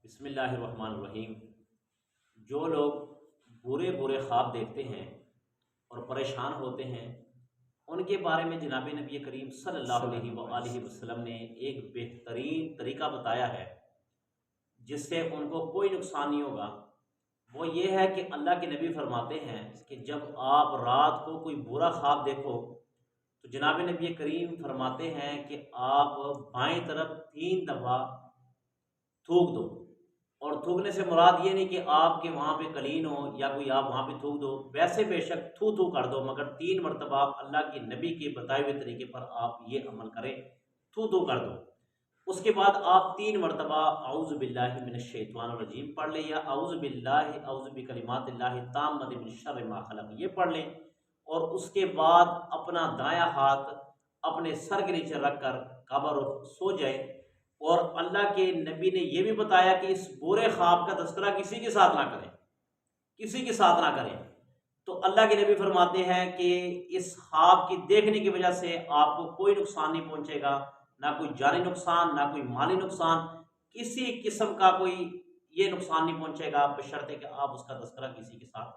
بسم اللہ الرحمن الرحیم۔ جو لوگ برے برے خواب دیکھتے ہیں اور پریشان ہوتے ہیں، ان کے بارے میں جناب نبی کریم صلی اللہ صلی علیہ اللہ علیہ وآلہ وسلم۔ وسلم نے ایک بہترین طریقہ بتایا ہے جس سے ان کو کوئی نقصان نہیں ہوگا۔ وہ یہ ہے کہ اللہ کے نبی فرماتے ہیں کہ جب آپ رات کو کوئی برا خواب دیکھو تو جناب نبی کریم فرماتے ہیں کہ آپ بائیں طرف 3 دفعہ تھوک دو۔ اور تھوکنے سے مراد یہ نہیں کہ آپ کے وہاں پہ قلین ہو یا کوئی آپ وہاں پہ تھوک دو، ویسے بے شک تھو تھو کر دو، مگر 3 مرتبہ آپ اللہ کے نبی کے بتائے ہوئے طریقے پر آپ یہ عمل کریں، تھو تھو کر دو۔ اس کے بعد آپ 3 مرتبہ اعوذ باللہ من الشیطان الرجیم پڑھ لیں، یا اعوذ باللہ اعوذ بکلمات اللہ التامۃ من شر ما خلق یہ پڑھ لیں، اور اس کے بعد اپنا دایاں ہاتھ اپنے سر کے نیچے رکھ کر کعبہ رخ سو جائیں۔ اور اللہ کے نبی نے یہ بھی بتایا کہ اس برے خواب کا تذکرہ کسی کے ساتھ نہ کریں، کسی کے ساتھ نہ کریں۔ تو اللہ کے نبی فرماتے ہیں کہ اس خواب کی دیکھنے کی وجہ سے آپ کو کوئی نقصان نہیں پہنچے گا، نہ کوئی جانی نقصان، نہ کوئی مالی نقصان، کسی قسم کا کوئی یہ نقصان نہیں پہنچے گا، بشرطے کہ آپ اس کا تذکرہ کسی کے ساتھ